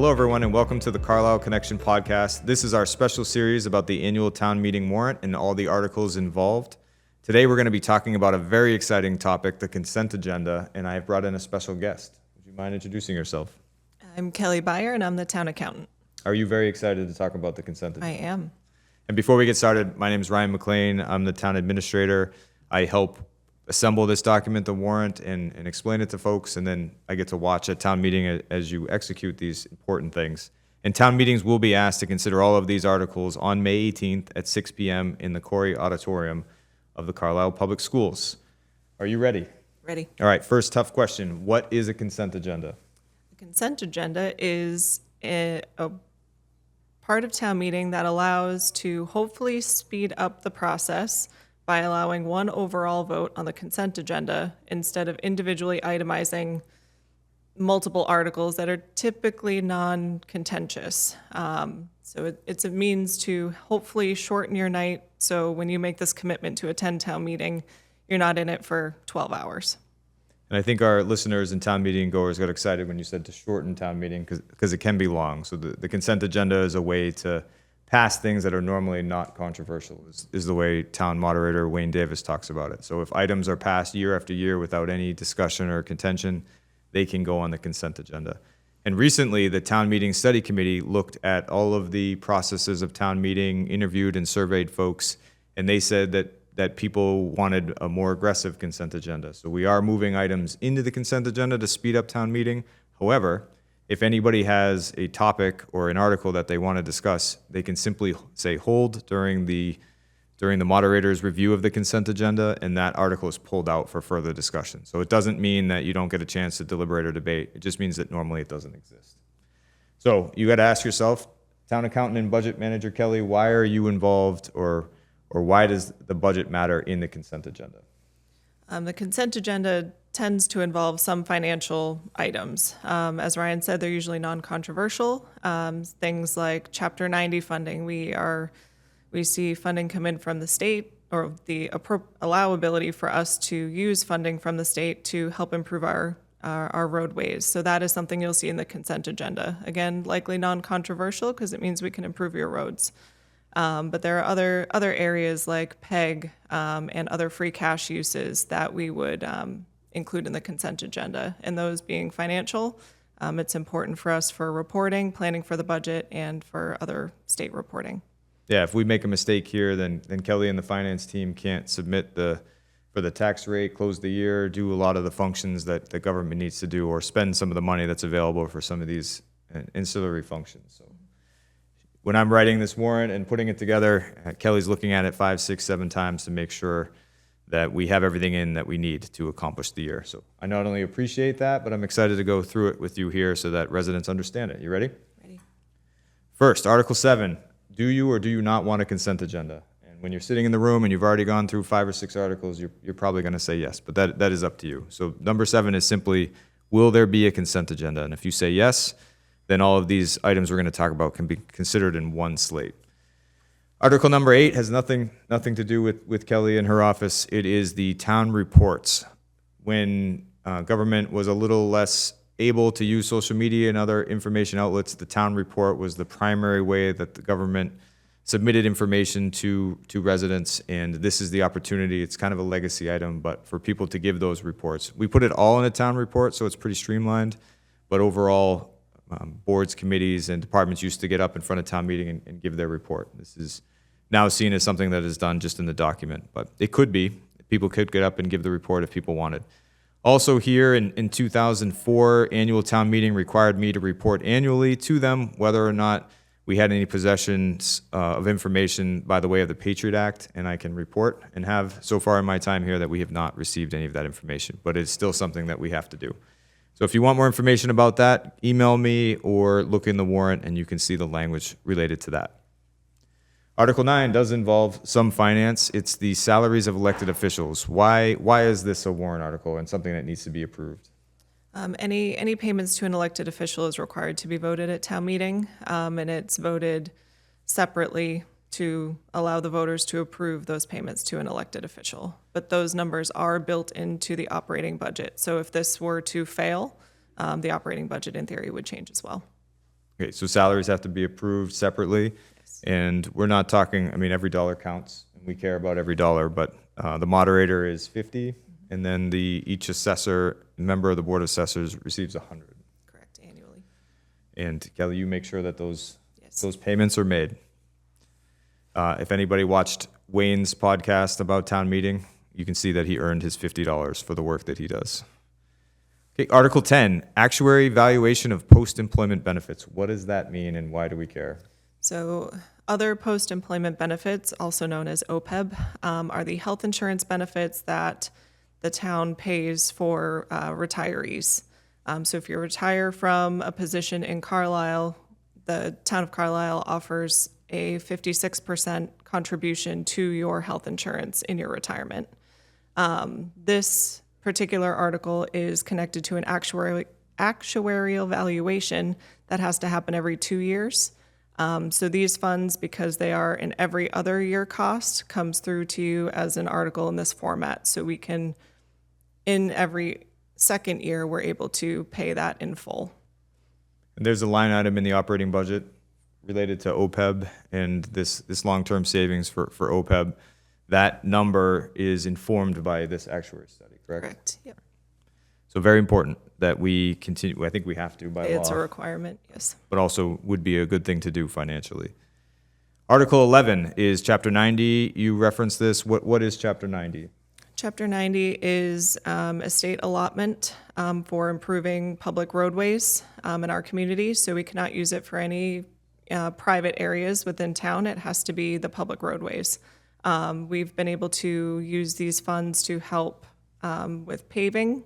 Hello, everyone, and welcome to the Carlisle Connection podcast. This is our special series about the annual town meeting warrant and all the articles involved. Today, we're going to be talking about a very exciting topic, the consent agenda, and I have brought in a special guest. Would you mind introducing yourself? I'm Kelly Byer, and I'm the town accountant. Are you very excited to talk about the consent agenda? I am. And before we get started, my name is Ryan McLean. I'm the town administrator. I help assemble this document, the warrant, and explain it to folks, and then I get to watch at town meeting as you execute these important things. And town meetings will be asked to consider all of these articles on May 18th at 6 p.m. in the Corey Auditorium of the Carlisle Public Schools. Are you ready? Ready. All right, first tough question. What is a consent agenda? The consent agenda is a part of town meeting that allows to hopefully speed up the process by allowing one overall vote on the consent agenda instead of individually itemizing multiple articles that are typically non-contentious. So it's a means to hopefully shorten your night, so when you make this commitment to attend town meeting, you're not in it for 12 hours. And I think our listeners and town meeting goers got excited when you said to shorten town meeting because it can be long. So the consent agenda is a way to pass things that are normally not controversial, is the way town moderator Wayne Davis talks about it. So if items are passed year after year without any discussion or contention, they can go on the consent agenda. And recently, the town meeting study committee looked at all of the processes of town meeting, interviewed and surveyed folks, and they said that people wanted a more aggressive consent agenda. So we are moving items into the consent agenda to speed up town meeting. However, if anybody has a topic or an article that they want to discuss, they can simply say hold during the moderator's review of the consent agenda, and that article is pulled out for further discussion. So it doesn't mean that you don't get a chance to deliberate or debate. It just means that normally it doesn't exist. So you got to ask yourself, town accountant and budget manager Kelly, why are you involved, or why does the budget matter in the consent agenda? The consent agenda tends to involve some financial items. As Ryan said, they're usually non-controversial. Things like Chapter 90 funding. We see funding come in from the state, or the allowability for us to use funding from the state to help improve our roadways. So that is something you'll see in the consent agenda. Again, likely non-controversial because it means we can improve your roads. But there are other areas like PEG and other free cash uses that we would include in the consent agenda. And those being financial, it's important for us for reporting, planning for the budget, and for other state reporting. Yeah, if we make a mistake here, then Kelly and the finance team can't submit for the tax rate, close the year, do a lot of the functions that the government needs to do, or spend some of the money that's available for some of these ancillary functions. So when I'm writing this warrant and putting it together, Kelly's looking at it 5, 6, 7 times to make sure that we have everything in that we need to accomplish the year. So I not only appreciate that, but I'm excited to go through it with you here so that residents understand it. You ready? Ready. First, Article 7. Do you or do you not want a consent agenda? And when you're sitting in the room and you've already gone through 5 or 6 articles, you're probably going to say yes, but that is up to you. So number 7 is simply, will there be a consent agenda? And if you say yes, then all of these items we're going to talk about can be considered in one slate. Article number 8 has nothing to do with Kelly and her office. It is the town reports. When government was a little less able to use social media and other information outlets, the town report was the primary way that the government submitted information to residents, and this is the opportunity. It's kind of a legacy item, but for people to give those reports. We put it all in a town report, so it's pretty streamlined, but overall, boards, committees, and departments used to get up in front of town meeting and give their report. This is now seen as something that is done just in the document, but it could be. People could get up and give the report if people wanted. Also here in 2004, annual town meeting required me to report annually to them whether or not we had any possessions of information by the way of the Patriot Act, and I can report and have so far in my time here that we have not received any of that information, but it's still something that we have to do. So if you want more information about that, email me or look in the warrant and you can see the language related to that. Article 9 does involve some finance. It's the salaries of elected officials. Why is this a warrant article and something that needs to be approved? Any payments to an elected official is required to be voted at town meeting, and it's voted separately to allow the voters to approve those payments to an elected official. But those numbers are built into the operating budget. So if this were to fail, the operating budget in theory would change as well. Okay, so salaries have to be approved separately, Yes. and we're not talking, I mean, every dollar counts, and we care about every dollar, but the moderator is 50, and then each assessor, member of the Board of Assessors receives 100. Correct, annually. And Kelly, you make sure that those Yes. payments are made. If anybody watched Wayne's podcast about town meeting, you can see that he earned his $50 for the work that he does. Okay, Article 10, actuary valuation of post-employment benefits. What does that mean and why do we care? So other post-employment benefits, also known as OPEB, are the health insurance benefits that the town pays for retirees. So if you retire from a position in Carlisle, the town of Carlisle offers a 56% contribution to your health insurance in your retirement. This particular article is connected to an actuarial valuation that has to happen every 2 years. So these funds, because they are an every other year cost, comes through to you as an article in this format. So we can, in every second year, we're able to pay that in full. And there's a line item in the operating budget related to OPEB and this long-term savings for OPEB. That number is informed by this actuary study, correct? Correct, yep. So very important that we continue, I think we have to by law. It's a requirement, yes. But also would be a good thing to do financially. Article 11 is Chapter 90. You referenced this. What is Chapter 90? Chapter 90 is a state allotment for improving public roadways in our community. So we cannot use it for any private areas within town. It has to be the public roadways. We've been able to use these funds to help with paving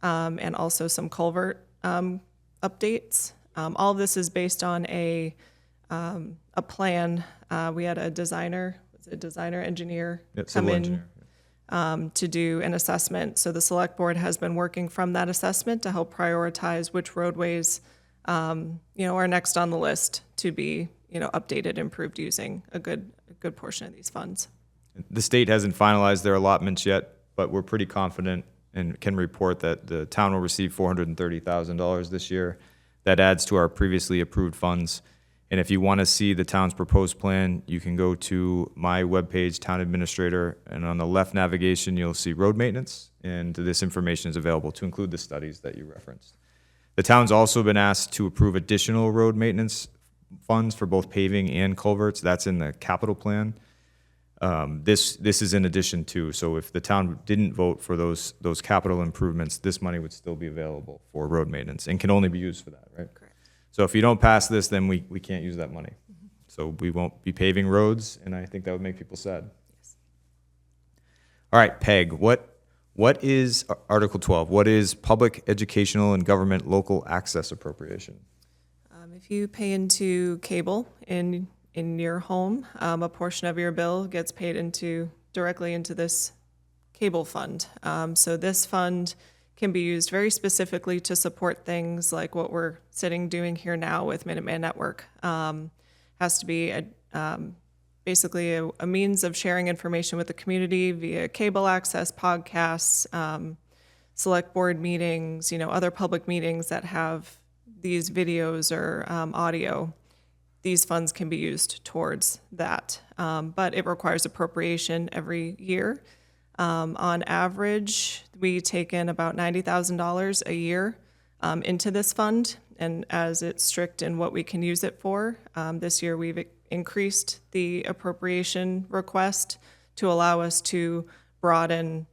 and also some culvert updates. All of this is based on a plan. We had a designer engineer Yeah, come civil in engineer. to do an assessment. So the select board has been working from that assessment to help prioritize which roadways, are next on the list to be, updated, improved using a good portion of these funds. The state hasn't finalized their allotments yet, but we're pretty confident and can report that the town will receive $430,000 this year. That adds to our previously approved funds. And if you want to see the town's proposed plan, you can go to my webpage, Town Administrator, and on the left navigation, you'll see road maintenance, and this information is available to include the studies that you referenced. The town's also been asked to approve additional road maintenance funds for both paving and culverts. That's in the capital plan. This is in addition to, so if the town didn't vote for those capital improvements, this money would still be available for road maintenance and can only be used for that, right? Correct. So if you don't pass this, then we can't use that money. So we won't be paving roads, and I think that would make people sad. Yes. All right, Peg, what is Article 12? What is public educational and government local access appropriation? If you pay into cable in your home, a portion of your bill gets paid directly into this cable fund. So this fund can be used very specifically to support things like what we're doing here now with Minuteman Network. Has to be basically a means of sharing information with the community via cable access, podcasts, select board meetings, other public meetings that have these videos or audio. These funds can be used towards that, but it requires appropriation every year. On average, we take in about $90,000 a year into this fund, and as it's strict in what we can use it for, this year we've increased the appropriation request to allow us to broaden,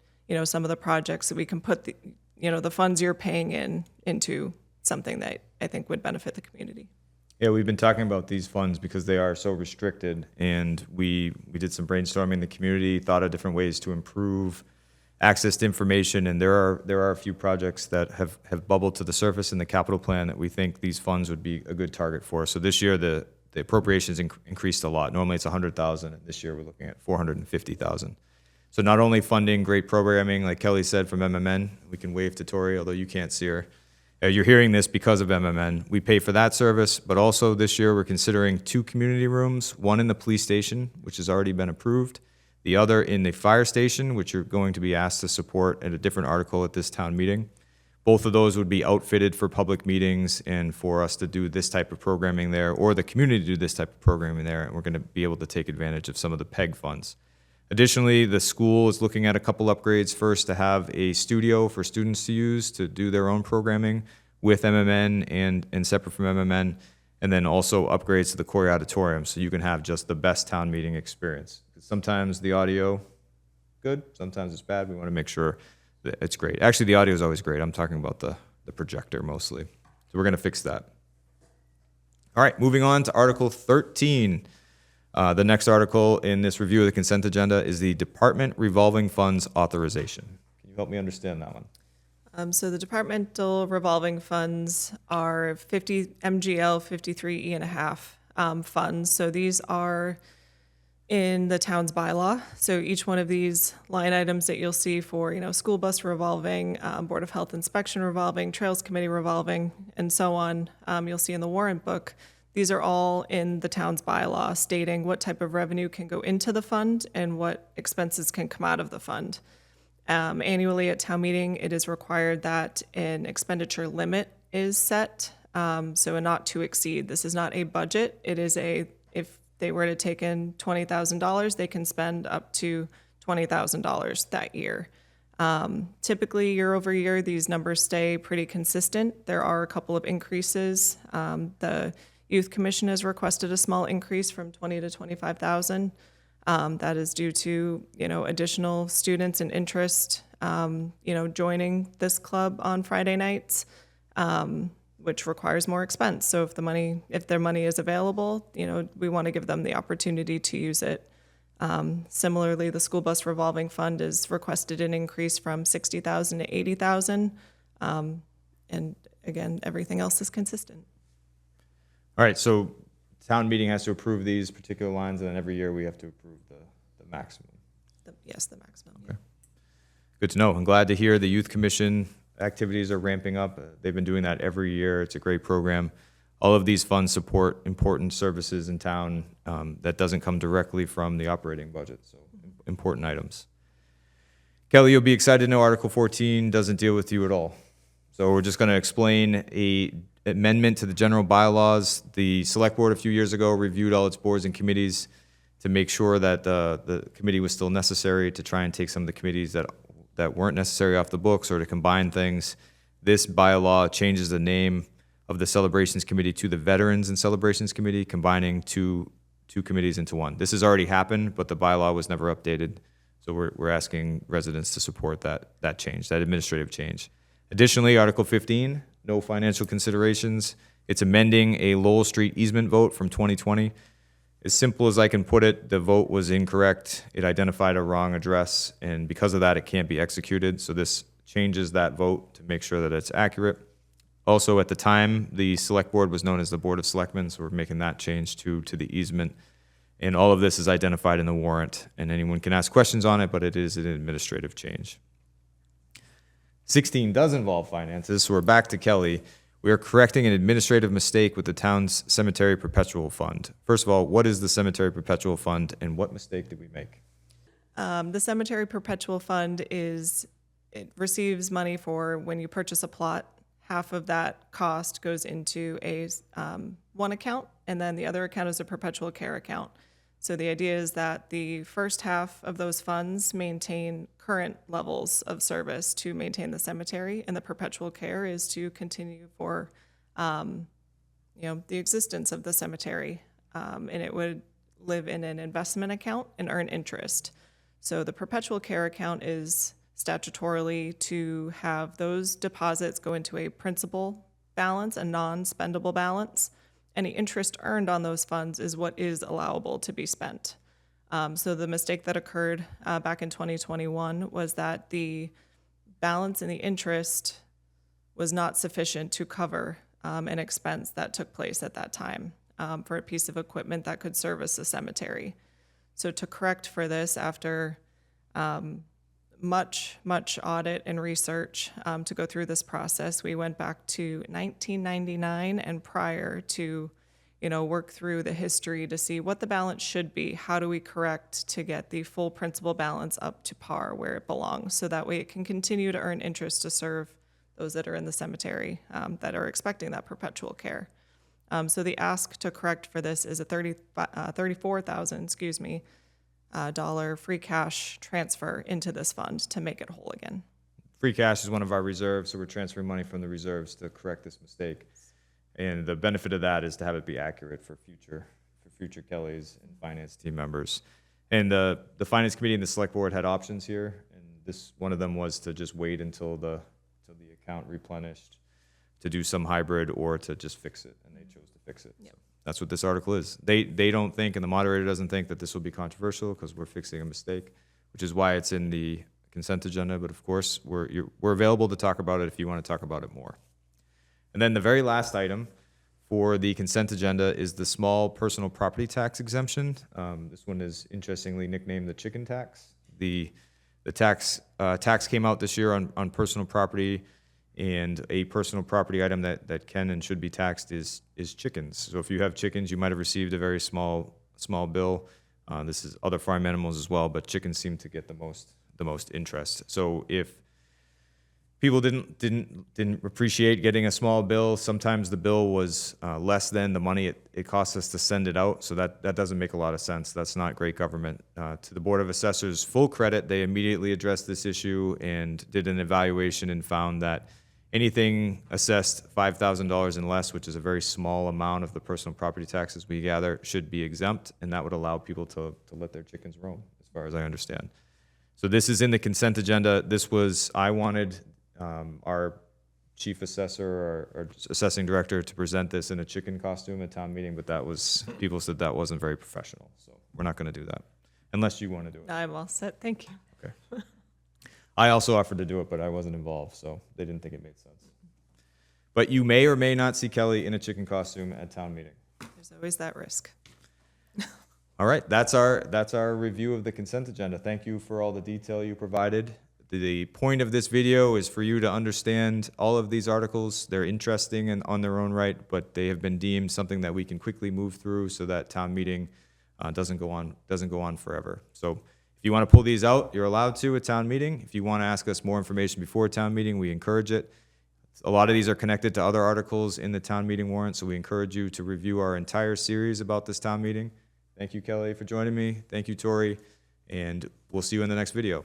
some of the projects that we can put the funds you're paying into something that I think would benefit the community. Yeah, we've been talking about these funds because they are so restricted, and we did some brainstorming in the community, thought of different ways to improve access to information, and there are a few projects that have bubbled to the surface in the capital plan that we think these funds would be a good target for. So this year the appropriations increased a lot. Normally it's $100,000, and this year we're looking at $450,000. So not only funding great programming, like Kelly said, from MMN, we can wave to Tori, although you can't see her. You're hearing this because of MMN. We pay for that service, but also this year we're considering 2 community rooms, one in the police station, which has already been approved, the other in the fire station, which you're going to be asked to support at a different article at this town meeting. Both of those would be outfitted for public meetings and for us to do this type of programming there, or the community to do this type of programming there, and we're going to be able to take advantage of some of the PEG funds. Additionally, the school is looking at a couple upgrades. First, to have a studio for students to use to do their own programming with MMN and separate from MMN, and then also upgrades to the Corey Auditorium so you can have just the best town meeting experience. Sometimes the audio, good, sometimes it's bad. We want to make sure that it's great. Actually, the audio is always great. I'm talking about the projector mostly. So we're going to fix that. All right, moving on to Article 13. The next article in this review of the consent agenda is the Department Revolving Funds Authorization. Can you help me understand that one? So the departmental revolving funds are 50 MGL 53E and a half funds. So these are in the town's bylaw. So each one of these line items that you'll see for, school bus revolving, Board of Health inspection revolving, Trails Committee revolving, and so on, you'll see in the warrant book. These are all in the town's bylaw stating what type of revenue can go into the fund and what expenses can come out of the fund. Annually at town meeting, it is required that an expenditure limit is set, so a not to exceed. This is not a budget. It is if they were to take in $20,000, they can spend up to $20,000 that year. Typically, year over year, these numbers stay pretty consistent. There are a couple of increases. The Youth Commission has requested a small increase from 20 to 25,000. That is due to, additional students and interest, joining this club on Friday nights, which requires more expense. So if their money is available, we want to give them the opportunity to use it. Similarly, the school bus revolving fund is requested an increase from 60,000 to 80,000. And again, everything else is consistent. All right, so town meeting has to approve these particular lines, and then every year we have to approve the maximum. Yes, the maximum. Okay. Good to know. I'm glad to hear the Youth Commission activities are ramping up. They've been doing that every year. It's a great program. All of these funds support important services in town that doesn't come directly from the operating budget, so important items. Kelly, you'll be excited to know Article 14 doesn't deal with you at all. So we're just going to explain an amendment to the general bylaws. The Select Board a few years ago reviewed all its boards and committees to make sure that the committee was still necessary, to try and take some of the committees that weren't necessary off the books, or to combine things. This bylaw changes the name of the Celebrations Committee to the Veterans and Celebrations Committee, combining two committees into one. This has already happened, but the bylaw was never updated. So we're asking residents to support that change, that administrative change. Additionally, Article 15, no financial considerations. It's amending a Lowell Street easement vote from 2020. As simple as I can put it, the vote was incorrect. It identified a wrong address, and because of that, it can't be executed. So this changes that vote to make sure that it's accurate. Also, at the time, the Select Board was known as the Board of Selectmen, so we're making that change to the easement. And all of this is identified in the warrant, and anyone can ask questions on it, but it is an administrative change. 16 does involve finances, so we're back to Kelly. We are correcting an administrative mistake with the town's cemetery perpetual fund. First of all, what is the cemetery perpetual fund, and what mistake did we make? The cemetery perpetual fund it receives money for when you purchase a plot. Half of that cost goes into one account, and then the other account is a perpetual care account. So the idea is that the first half of those funds maintain current levels of service to maintain the cemetery, and the perpetual care is to continue for, the existence of the cemetery, and it would live in an investment account and earn interest. So the perpetual care account is statutorily to have those deposits go into a principal balance, a non-spendable balance. Any interest earned on those funds is what is allowable to be spent. So the mistake that occurred back in 2021 was that the balance in the interest was not sufficient to cover an expense that took place at that time for a piece of equipment that could service a cemetery. So to correct for this, after much audit and research to go through this process, we went back to 1999 and prior to work through the history to see what the balance should be. How do we correct to get the full principal balance up to par where it belongs, so that way it can continue to earn interest to serve those that are in the cemetery that are expecting that perpetual care. So the ask to correct for this is a $34,000, dollar free cash transfer into this fund to make it whole again. Free cash is one of our reserves, so we're transferring money from the reserves to correct this mistake. And the benefit of that is to have it be accurate for future Kellys and finance team members. And the finance committee and the select board had options here, and one of them was to just wait until the account replenished, to do some hybrid, or to just fix it, and they chose to fix it. Yep. So that's what this article is. They don't think, and the moderator doesn't think, that this will be controversial because we're fixing a mistake, which is why it's in the consent agenda. But of course, we're available to talk about it if you want to talk about it more. And then the very last item for the consent agenda is the small personal property tax exemption. This one is interestingly nicknamed the chicken tax. The tax came out this year on personal property, and a personal property item that can and should be taxed is chickens. So if you have chickens, you might have received a very small bill. This is other farm animals as well, but chickens seem to get the most interest. So if people didn't appreciate getting a small bill, sometimes the bill was less than the money it costs us to send it out, so that doesn't make a lot of sense. That's not great government. To the Board of Assessors' full credit, they immediately addressed this issue and did an evaluation and found that anything assessed $5,000 and less, which is a very small amount of the personal property taxes we gather, should be exempt, and that would allow people to let their chickens roam, as far as I understand. So this is in the consent agenda. I wanted our chief assessor or assessing director to present this in a chicken costume at town meeting, but people said that wasn't very professional, so we're not going to do that, unless you want to do it. I'm all set, thank you. Okay. I also offered to do it, but I wasn't involved, so they didn't think it made sense. But you may or may not see Kelly in a chicken costume at town meeting. There's always that risk. All right, that's our review of the consent agenda. Thank you for all the detail you provided. The point of this video is for you to understand all of these articles. They're interesting and on their own right, but they have been deemed something that we can quickly move through so that town meeting doesn't go on forever. So if you want to pull these out, you're allowed to at town meeting. If you want to ask us more information before town meeting, we encourage it. A lot of these are connected to other articles in the town meeting warrant, so we encourage you to review our entire series about this town meeting. Thank you, Kelly, for joining me. Thank you, Tori, and we'll see you in the next video.